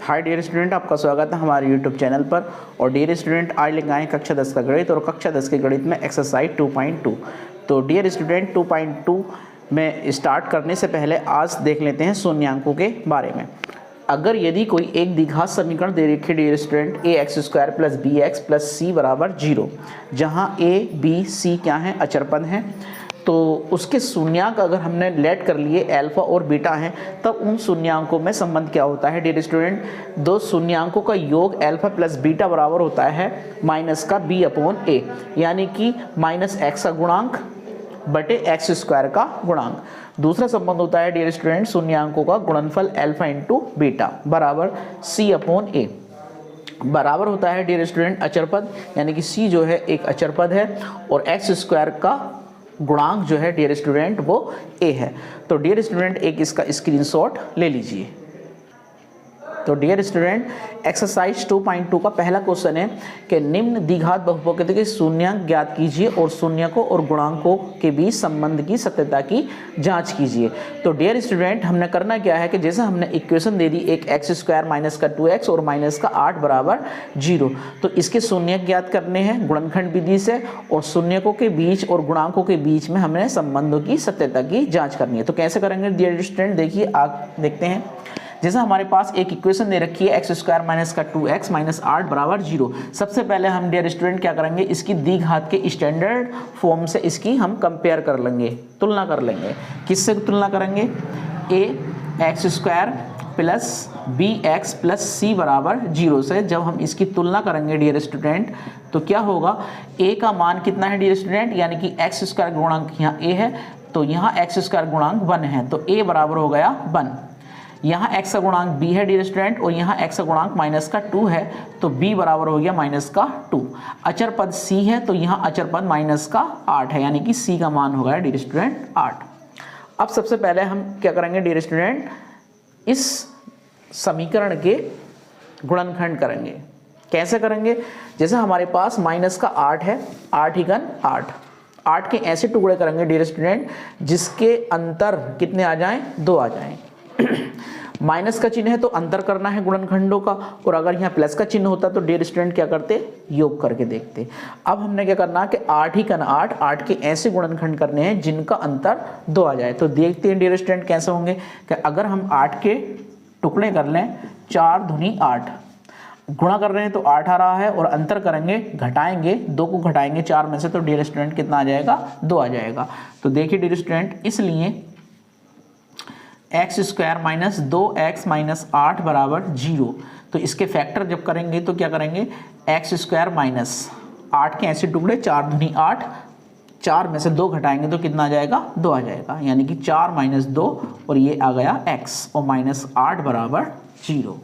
Hi dear student, आपका स्वागत है हमारे यूट्यूब चैनल पर। और डियर स्टूडेंट, आज लेकर आए कक्षा 10 का गणित और कक्षा 10 के गणित में एक्सरसाइज 2.2। तो डियर स्टूडेंट 2.2 में स्टार्ट करने से पहले आज देख लेते हैं शून्यांकों के बारे में। अगर यदि कोई एक द्विघात समीकरण दे रखी dear student ax² + bx + c = 0, जहाँ a b c क्या हैं, अचरपद हैं, तो उसके शून्यांक अगर हमने लेट कर लिए अल्फा और बीटा हैं, तब उन शून्यांकों में संबंध क्या होता है डियर स्टूडेंट? दो शून्यांकों का योग अल्फा प्लस बीटा बराबर होता है माइनस का b/a, यानी कि -x का गुणांक बटे x² का गुणांक। दूसरा संबंध होता है डियर स्टूडेंट शून्यांकों का गुणनफल अल्फा इंटू बीटा बराबर c/a, बराबर होता है डियर स्टूडेंट अचरपद, यानी कि c जो है एक अचरपद है और x² का गुणांक जो है डियर स्टूडेंट वो a है। तो डियर स्टूडेंट एक इसका स्क्रीनशॉट ले लीजिए। तो डियर स्टूडेंट एक्सरसाइज 2.2 का पहला क्वेश्चन है कि निम्न द्विघात बहुपद के शून्यांक ज्ञात कीजिए और शून्यकों और गुणांकों के बीच संबंध की सत्यता की जांच कीजिए। तो डियर स्टूडेंट हमने करना क्या है कि जैसे हमने इक्वेशन दे दी एक x² माइनस का 2x और माइनस का 8 बराबर 0, तो इसके शून्यक ज्ञात करने हैं गुणनखंड विधि से, और शून्यकों के बीच और गुणांकों के बीच में हमें संबंधों की सत्यता की जाँच करनी है। तो कैसे करेंगे डियर स्टूडेंट, देखिए आप देखते हैं। जैसे हमारे पास एक इक्वेशन दे रखी है x² माइनस का 2x माइनस 8 बराबर 0। सबसे पहले हम डियर स्टूडेंट क्या करेंगे, इसकी द्विघात के स्टैंडर्ड फॉर्म से इसकी हम कंपेयर कर लेंगे, तुलना कर लेंगे। किससे तुलना करेंगे? ax² plus bx plus c बराबर 0 से जब हम इसकी तुलना करेंगे डियर स्टूडेंट, तो क्या होगा, a का मान कितना है डियर स्टूडेंट, यानी कि x² गुणांक यहाँ a है, तो यहाँ x² गुणांक 1 है, तो a बराबर हो गया 1। यहाँ x का गुणांक b है डियर स्टूडेंट और यहाँ x का गुणांक माइनस का 2 है, तो b बराबर हो गया माइनस का 2। अचर पद c है, तो यहाँ अचर पद माइनस का 8 है, यानी कि c का मान हो गया डियर स्टूडेंट 8। अब सबसे पहले हम क्या करेंगे डियर स्टूडेंट, इस समीकरण के गुणनखंड करेंगे। कैसे करेंगे? जैसे हमारे पास माइनस का 8 है, 8 × 8, 8 के ऐसे टुकड़े करेंगे डियर स्टूडेंट जिसके अंतर कितने आ जाएं, 2 आ जाएं। माइनस का चिन्ह है तो अंतर करना है गुणनखंडों का, और अगर यहाँ प्लस का चिन्ह होता तो डियर स्टूडेंट क्या करते, योग करके देखते। अब हमने क्या करना कि 8 × 8, 8 के ऐसे गुणनखंड करने हैं जिनका अंतर 2 आ जाए। तो देखते हैं डियर स्टूडेंट कैसे होंगे कि अगर हम 8 के टुकड़े कर लें, 4 दूनी 8, गुणा कर रहे हैं तो 8 आ रहा है, और अंतर करेंगे, घटाएंगे, 2 को घटाएंगे 4 में से, तो डियर स्टूडेंट कितना आ जाएगा, 2 आ जाएगा। तो देखिए डियर स्टूडेंट, इसलिए x² माइनस 2x माइनस 8 बराबर 0। तो इसके फैक्टर जब करेंगे तो क्या करेंगे, x² माइनस 8 के ऐसे टुकड़े, 4 दूनी 8, 4 में से 2 घटाएंगे तो कितना आ जाएगा, 2 आ जाएगा, यानी कि 4 माइनस 2, और ये आ गया x, और माइनस 8 बराबर 0।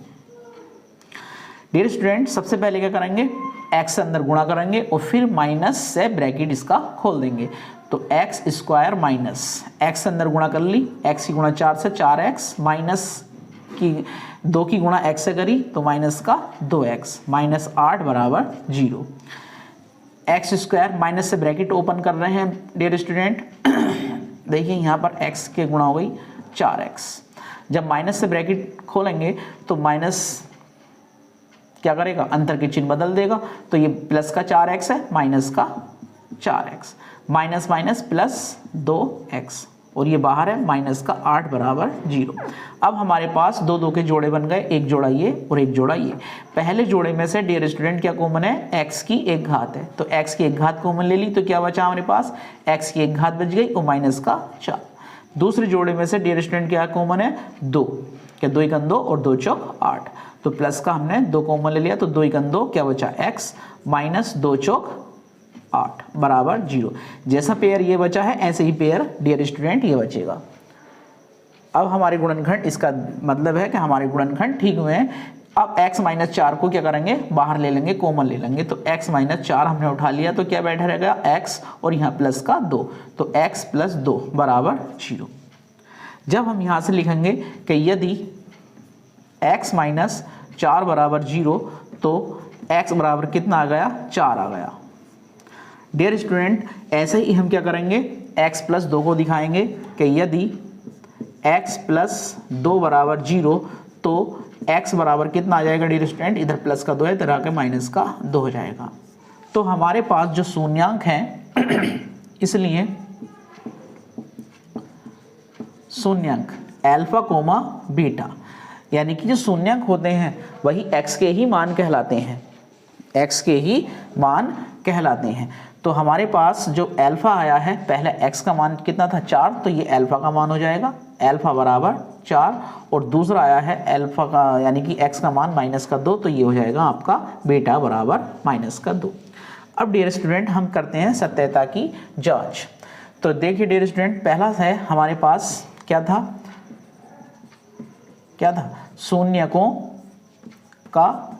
डियर स्टूडेंट सबसे पहले क्या करेंगे, x से अंदर गुणा करेंगे और फिर माइनस से ब्रैकेट इसका खोल देंगे। तो x² माइनस x से अंदर गुणा कर ली, x की गुणा 4 से 4x, माइनस की 2 की गुणा x से करी तो माइनस का 2x, माइनस 8 बराबर 0। x² माइनस से ब्रैकेट ओपन कर रहे हैं डियर स्टूडेंट, देखिए यहाँ पर x के गुणा हो गई 4x। जब माइनस से ब्रैकेट खोलेंगे तो माइनस क्या करेगा, अंतर के चिन्ह बदल देगा, तो ये प्लस का 4x है, माइनस का 4x, minus minus plus 2x, और ये बाहर है, माइनस का 8 बराबर 0। अब हमारे पास 2 2 के जोड़े बन गए, एक जोड़ा ये और एक जोड़ा ये। पहले जोड़े में से डियर स्टूडेंट क्या कॉमन है, x की एक घात है, तो x की एक घात कॉमन ले ली, तो क्या बचा हमारे पास, x की एक घात बच गई और माइनस का 4। दूसरे जोड़े में से डियर स्टूडेंट क्या कॉमन है, 2, क्या 2 × 2 और 2 × 8, तो प्लस का हमने 2 कॉमन ले लिया, तो 2 × 2 क्या बचा, x, माइनस 2 × 8 बराबर 0। जैसा पेयर ये बचा है ऐसे ही पेयर डियर स्टूडेंट ये बचेगा। अब हमारे गुणनखंड, इसका मतलब है कि हमारे गुणनखंड ठीक हुए हैं। अब x माइनस 4 को क्या करेंगे, बाहर ले लेंगे, कॉमन ले लेंगे, तो x माइनस 4 हमने उठा लिया, तो क्या बैठा रहेगा, x और यहाँ प्लस का 2, तो x प्लस 2 बराबर 0। जब हम यहाँ से लिखेंगे कि यदि x माइनस 4 बराबर 0, तो x बराबर कितना आ गया, 4 आ गया। डियर स्टूडेंट ऐसे ही हम क्या करेंगे, x प्लस 2 को दिखाएंगे कि यदि x प्लस 2 बराबर 0, तो x बराबर कितना आ जाएगा डियर स्टूडेंट, इधर प्लस का 2 है, इधर आके माइनस का 2 हो जाएगा। तो हमारे पास जो शून्यांक हैं इसलिए शून्यांक अल्फा कोमा बीटा, यानी कि जो शून्यांक होते हैं वही x के ही मान कहलाते हैं, x के ही मान कहलाते हैं। तो हमारे पास जो अल्फा आया है, पहले x का मान कितना था 4, तो ये अल्फा का मान हो जाएगा, अल्फा बराबर 4, और दूसरा आया है अल्फा का यानी कि x का मान माइनस का 2, तो ये हो जाएगा आपका बीटा बराबर माइनस का 2। अब डियर स्टूडेंट हम करते हैं सत्यता की जांच। तो देखिए डियर स्टूडेंट, पहला है हमारे पास क्या था शून्यकों का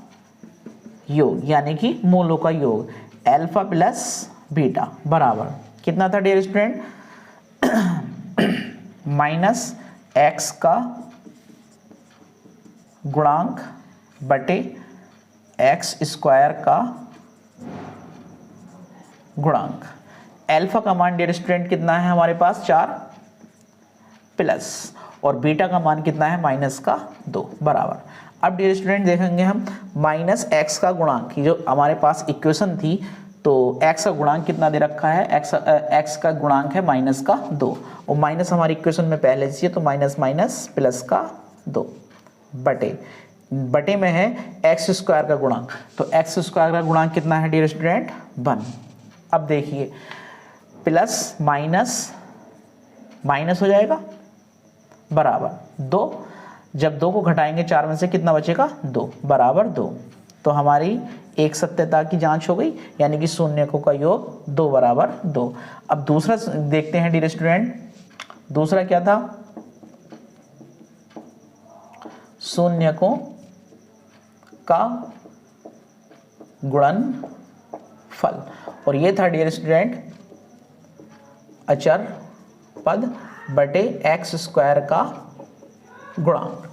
योग, यानी कि मूलों का योग, अल्फा प्लस बीटा बराबर कितना था डियर स्टूडेंट, माइनस एक्स का गुणांक बटे एक्स स्क्वायर का गुणांक। अल्फा का मान डियर स्टूडेंट कितना है हमारे पास 4 प्लस, और बीटा का मान कितना है माइनस का 2 बराबर। अब डियर स्टूडेंट देखेंगे हम माइनस एक्स का गुणांक, जो हमारे पास इक्वेशन थी, तो एक्स का गुणांक कितना दे रखा है, एक्स का गुणांक है माइनस का 2, और माइनस हमारी इक्वेशन में पहले से है, तो माइनस माइनस प्लस का 2 बटे में है एक्स स्क्वायर का गुणांक, तो एक्स स्क्वायर का गुणांक कितना है डियर स्टूडेंट 1। अब देखिए प्लस माइनस माइनस हो जाएगा बराबर 2, जब 2 को घटाएंगे 4 में से कितना बचेगा 2 बराबर 2। तो हमारी एक सत्यता की जांच हो गई, यानी कि शून्यकों का योग 2 बराबर 2। अब दूसरा देखते हैं डियर स्टूडेंट, दूसरा क्या था, शून्यकों का गुणनफल, और ये था डियर स्टूडेंट अचर पद बटे एक्स स्क्वायर का गुणांक।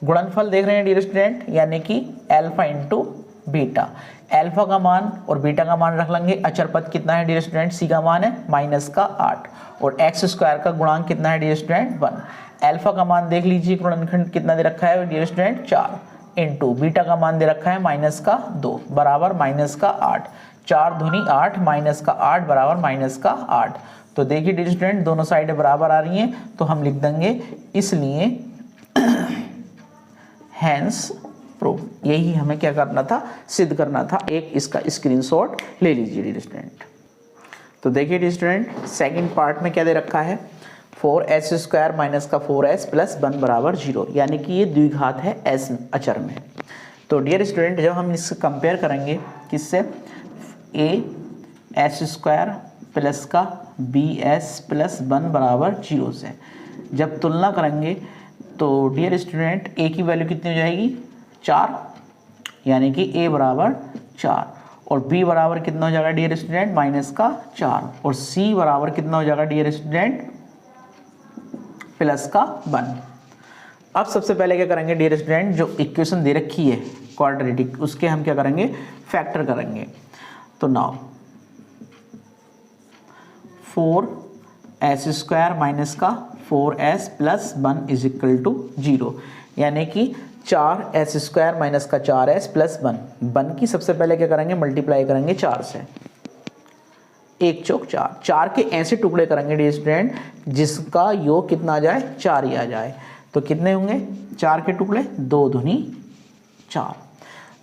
गुणनफल देख रहे हैं डियर स्टूडेंट, यानी कि अल्फा इंटू बीटा, अल्फा का मान और बीटा का मान रख लेंगे। अचर पद कितना है डियर स्टूडेंट, सी का मान है माइनस का 8, और एक्स स्क्वायर का गुणांक कितना है डियर स्टूडेंट 1। अल्फा का मान देख लीजिए, गुणनखंड कितना दे रखा है डियर स्टूडेंट 4, इंटू बीटा का मान दे रखा है माइनस का 2 बराबर माइनस का 8, 4 दूनी 8 माइनस का 8 बराबर माइनस का 8। तो देखिए डियर स्टूडेंट दोनों साइड बराबर आ रही हैं, तो हम लिख देंगे इसलिए हैंस प्रूव। यही हमें क्या करना था, सिद्ध करना था। एक इसका स्क्रीनशॉट ले लीजिए डियर स्टूडेंट। तो देखिए डियर स्टूडेंट सेकंड पार्ट में क्या दे रखा है, 4s स्क्वायर माइनस का 4s प्लस 1 बराबर 0, यानी कि ये द्विघात है s अचर में। तो डियर स्टूडेंट जब हम इससे कंपेयर करेंगे किससे, a s स्क्वायर प्लस का bs प्लस 1 बराबर 0 से जब तुलना करेंगे तो डियर स्टूडेंट a की वैल्यू कितनी हो जाएगी 4, यानी कि a बराबर 4, और b बराबर कितना हो जाएगा डियर स्टूडेंट माइनस का 4, और c बराबर कितना हो जाएगा डियर स्टूडेंट प्लस का 1। अब सबसे पहले क्या करेंगे डियर स्टूडेंट, जो इक्वेशन दे रखी है क्वाड्रेटिक, उसके हम क्या करेंगे फैक्टर करेंगे। तो नाउ 4s स्क्वायर माइनस का 4s plus 1 is equal to 0, यानी कि 4s स्क्वायर माइनस का 4s प्लस 1 की सबसे पहले क्या करेंगे मल्टीप्लाई करेंगे 4 से, 1 चौक 4, 4 के ऐसे टुकड़े करेंगे डियर स्टूडेंट जिसका योग कितना आ जाए 4 ही आ जाए। तो कितने होंगे 4 के टुकड़े, 2 दूनी 4,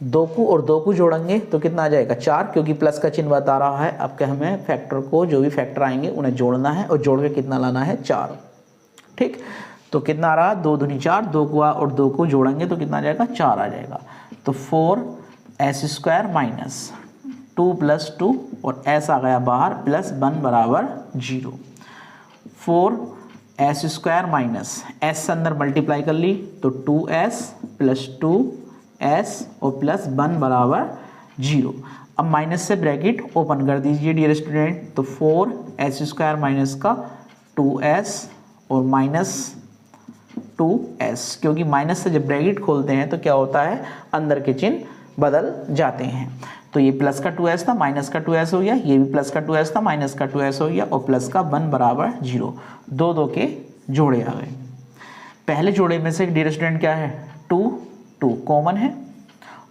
2 को और 2 को जोड़ेंगे तो कितना आ जाएगा 4, क्योंकि प्लस का चिन्ह बता रहा है। अब क्या हमें फैक्टर को जो भी फैक्टर आएंगे उन्हें जोड़ना है, और जोड़ के कितना लाना है 4। ठीक, तो कितना आ रहा 2 दूनी 4, 2 को और 2 को जोड़ेंगे तो कितना आ जाएगा 4 आ जाएगा। तो 4s स्क्वायर माइनस 2 प्लस 2 और s आ गया बाहर प्लस 1 बराबर 0। 4s स्क्वायर माइनस s अंदर मल्टीप्लाई कर ली तो 2s प्लस 2s और प्लस 1 बराबर 0। अब माइनस से ब्रैकेट ओपन कर दीजिए डियर स्टूडेंट, तो 4s स्क्वायर माइनस का 2s और माइनस 2s, क्योंकि माइनस से जब ब्रैकेट खोलते हैं तो क्या होता है अंदर के चिन्ह बदल जाते हैं। तो ये प्लस का 2s था माइनस का 2s हो गया, ये भी प्लस का 2s था माइनस का 2s हो गया, और प्लस का 1 बराबर 0। 2 2 के जोड़े आ गए। पहले जोड़े में से डियर स्टूडेंट क्या है 2 2 कॉमन है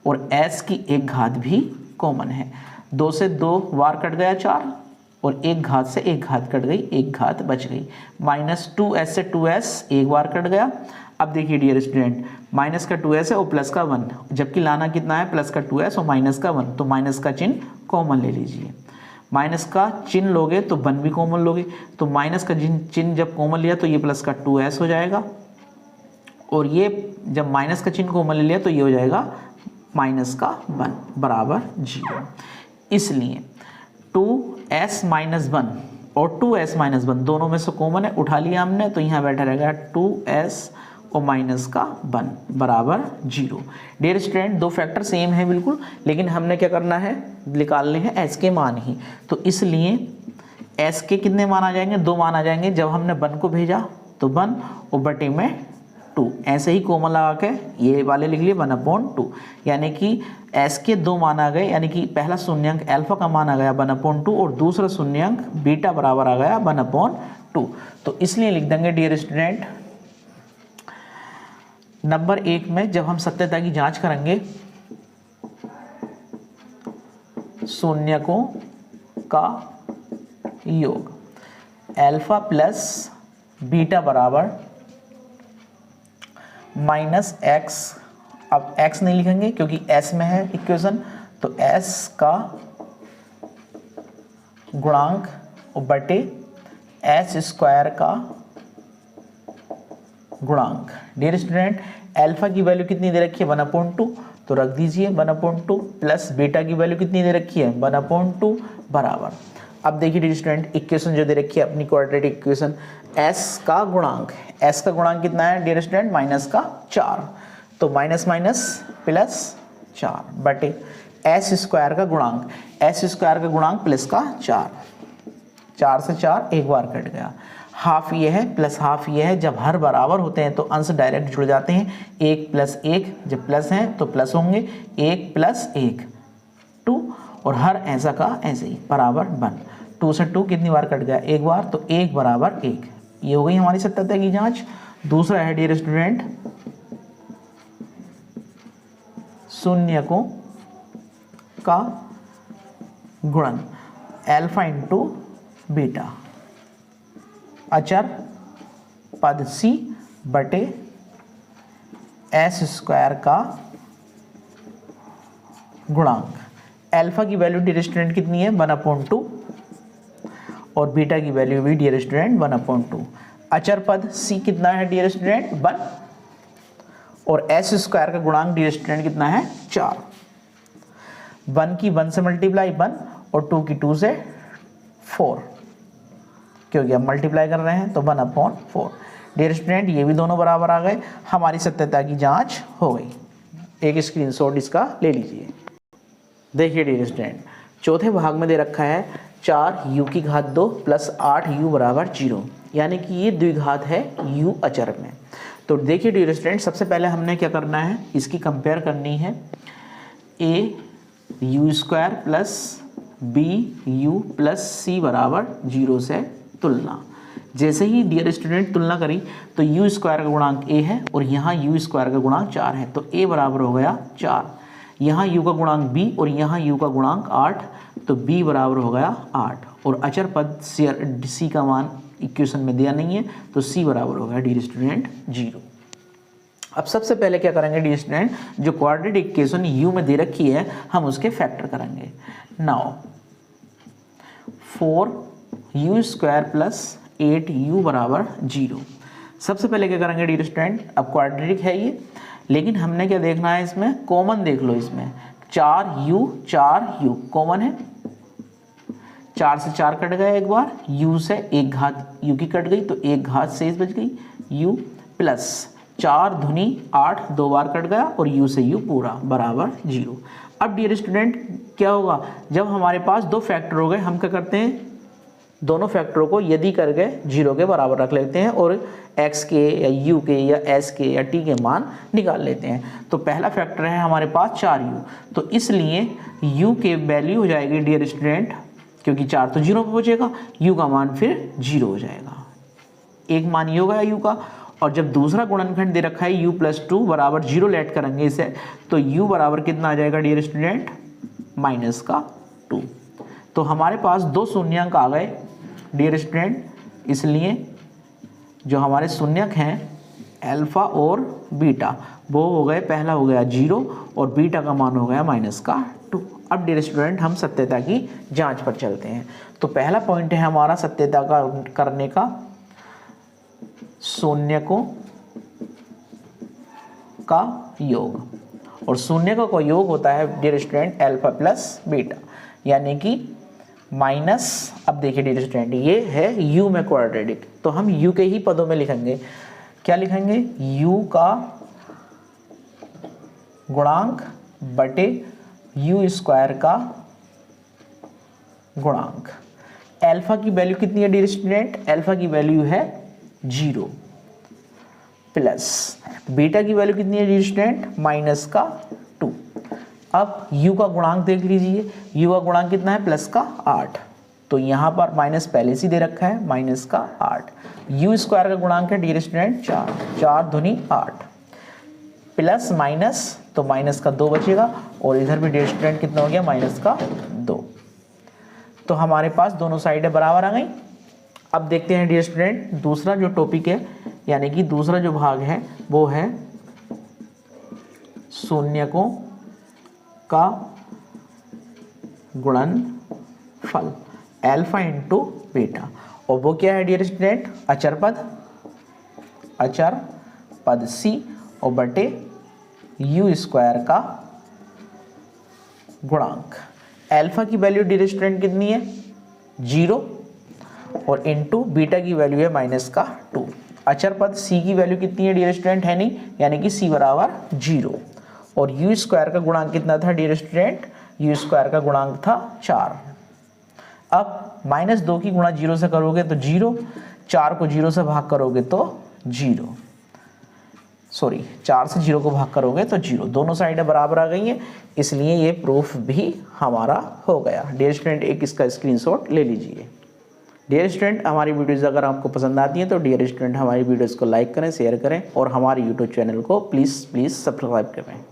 और s की एक घात भी कॉमन है। 2 से 2 बार कट गया 4 और एक घात से एक घात कट गई, एक घात बच गई। -2s से 2s एक बार कट गया। अब देखिए डियर स्टूडेंट, माइनस का 2s है और प्लस का 1, जबकि लाना कितना है, प्लस का 2s और माइनस का 1, तो माइनस का चिन्ह कॉमन ले लीजिए। माइनस का चिन्ह लोगे तो 1 भी कॉमन लोगे, तो माइनस का चिन्ह जब कॉमन लिया तो ये प्लस का 2s हो जाएगा और ये जब माइनस का चिन्ह कॉमन ले लिया तो ये हो जाएगा माइनस का 1 बराबर 0। इसलिए 2s माइनस 1 और 2s माइनस 1 दोनों में से कॉमन है, उठा लिया हमने, तो यहाँ बैठा रहेगा 2s और माइनस का 1 बराबर 0। डियर स्टूडेंट, दो फैक्टर सेम है बिल्कुल, लेकिन हमने क्या करना है, निकालने हैं s के मान ही। तो इसलिए s के कितने मान आ जाएंगे, 2 मान आ जाएंगे। जब हमने 1 को भेजा तो 1 और बटे में 2, ऐसे ही कॉमन लगा के ये वाले लिख लिए 1/2, यानी कि s के 2 मान आ गए, यानी कि पहला शून्यंक अल्फा का मान आ गया 1/2 और दूसरा शून्यंक बीटा बराबर आ गया 1/2। तो इसलिए लिख देंगे डियर स्टूडेंट, नंबर 1 में जब हम सत्यता की जांच करेंगे, शून्यकों का योग अल्फा प्लस बीटा बराबर -x। अब x नहीं लिखेंगे क्योंकि s में है इक्वेशन, तो s का गुणांक और बटे s² का गुणांक। डियर स्टूडेंट, अल्फा की वैल्यू कितनी दे रखी है 1/2, तो रख दीजिए 1/2 प्लस बीटा की वैल्यू कितनी दे रखी है 1/2 बराबर। अब देखिए डियर स्टूडेंट, इक्वेशन जो दे रखी है अपनी क्वाड्रेटिक इक्वेशन, s का गुणांक, s का गुणांक कितना है डियर स्टूडेंट, -4, तो माइनस माइनस प्लस 4 बटे s² का गुणांक, s² का गुणांक प्लस का 4, 4 से 4 एक बार कट गया, हाफ ये है प्लस हाफ ये है। जब हर बराबर होते हैं तो अंश डायरेक्ट जुड़ जाते हैं, 1 + 1 जब प्लस हैं तो प्लस होंगे, 1 + 1 2 और हर ऐसा का ऐसे ही बराबर 1। 2 से 2 कितनी बार कट गया, एक बार, तो 1 बराबर 1। ये हो गई हमारी सत्यता की जांच। दूसरा है डियर स्टूडेंट, शून्यकों का गुणन अल्फा इंटू बीटा, अचर पद c बटे s² का गुणांक। अल्फा की वैल्यू डियर स्टूडेंट कितनी है 1/2 और बीटा की वैल्यू भी डियर स्टूडेंट 1/2। अचर पद c कितना है डियर स्टूडेंट 1 और s² का गुणांक डियर स्टूडेंट कितना है 4। 1 की 1 से मल्टीप्लाई 1 और 2 की 2 से 4, क्योंकि हम मल्टीप्लाई कर रहे हैं तो 1/4। डियर स्टूडेंट, ये भी दोनों बराबर आ गए, हमारी सत्यता की जांच हो गई। एक स्क्रीनशॉट इसका ले लीजिए। देखिए डियर स्टूडेंट, चौथे भाग में दे रखा है 4u की घात 2 प्लस 8u बराबर 0, यानी कि ये द्विघात है u अचर में। तो देखिए डियर स्टूडेंट, सबसे पहले हमने क्या करना है, इसकी कंपेयर करनी है au² plus bu plus c बराबर 0 से तुलना। जैसे ही डियर स्टूडेंट तुलना करी तो u² का गुणांक a है और यहाँ u² का गुणांक 4 है, तो a बराबर हो गया 4, यहाँ u का गुणांक b और यहाँ u का गुणांक 8, तो b बराबर हो गया 8 और अचर पद c का मान इक्वेशन में दिया नहीं है, तो c बराबर हो गया डियर स्टूडेंट 0। अब सबसे पहले क्या करेंगे डियर स्टूडेंट, जो क्वाड्रेटिक इक्वेशन u में दे रखी है हम उसके फैक्टर करेंगे। नाउ 4u² प्लस 8u बराबर 0। सबसे पहले क्या करेंगे डियर स्टूडेंट, अब क्वाड्रेटिक है ये, लेकिन हमने क्या देखना है इसमें, कॉमन देख लो इसमें, 4u कॉमन है, 4 से 4 कट गया एक बार, u से एक घात u की कट गई तो एक घात शेष बच गई u प्लस 4 दूनी 8 दो बार कट गया और u से u पूरा बराबर 0। अब डियर स्टूडेंट क्या होगा, जब हमारे पास दो फैक्टर हो गए, हम क्या करते हैं, दोनों फैक्टरों को यदि करके 0 के बराबर रख लेते हैं और x के या u के या s के या t के मान निकाल लेते हैं। तो पहला फैक्टर है हमारे पास 4u, तो इसलिए u के वैल्यू हो जाएगी डियर स्टूडेंट, क्योंकि 4 तो 0 पे पहुंचेगा, u का मान फिर 0 हो जाएगा। एक मान ये हो गया u का, और जब दूसरा गुणनखंड दे रखा है u+2 बराबर 0 लेट करेंगे इसे, तो u बराबर कितना आ जाएगा डियर स्टूडेंट, -2। तो हमारे पास दो शून्यंक आ गए डियर स्टूडेंट, इसलिए जो हमारे शून्यक हैं अल्फा और बीटा वो हो गए, पहला हो गया 0 और बीटा का मान हो गया -2। अब डियर स्टूडेंट हम सत्यता की जांच पर चलते हैं। तो पहला पॉइंट है हमारा सत्यता का करने का, शून्यकों का योग, और शून्यकों का योग होता है dear student alpha plus beta, यानी कि माइनस, अब देखिए डियर स्टूडेंट ये है u में क्वाड्रेटिक, तो हम u के ही पदों में लिखेंगे। क्या लिखेंगे, u का गुणांक बटे u² का गुणांक। अल्फा की वैल्यू कितनी है डियर स्टूडेंट, अल्फा की वैल्यू है 0 प्लस बीटा की वैल्यू कितनी है डियर स्टूडेंट, -2। अब u का गुणांक देख लीजिए, u का गुणांक कितना है, +8, तो यहाँ पर माइनस पहले से दे रखा है -8। u² का गुणांक है डियर स्टूडेंट 4, 4 दूनी 8, प्लस माइनस तो -2 बचेगा, और इधर भी डियर स्टूडेंट कितना हो गया, -2। तो हमारे पास दोनों साइडें बराबर आ गई। अब देखते हैं डियर स्टूडेंट दूसरा जो टॉपिक है, यानी कि दूसरा जो भाग है वो है शून्यकों का गुणनफल अल्फा इंटू बीटा, और वो क्या है डियर स्टूडेंट, अचर पद c और बटे u² का गुणांक। अल्फा की वैल्यू डियर स्टूडेंट कितनी है, 0, और इंटू बीटा की वैल्यू है -2। अचर पद c की वैल्यू कितनी है डियर स्टूडेंट, है नहीं, यानी कि c बराबर 0, और u² का गुणांक कितना था डियर स्टूडेंट, u² का गुणांक था 4। अब -2 की गुणा 0 से करोगे तो 0, 4 को 0 से भाग करोगे तो 0, सॉरी 4 से 0 को भाग करोगे तो 0, दोनों साइडें बराबर आ गई हैं, इसलिए ये प्रूफ भी हमारा हो गया। डियर स्टूडेंट एक इसका स्क्रीनशॉट ले लीजिए। डियर स्टूडेंट हमारी वीडियोज़ अगर आपको पसंद आती हैं तो डियर स्टूडेंट हमारी वीडियोज़ को लाइक करें, शेयर करें, और हमारे यूट्यूब चैनल को प्लीज़ सब्सक्राइब करें।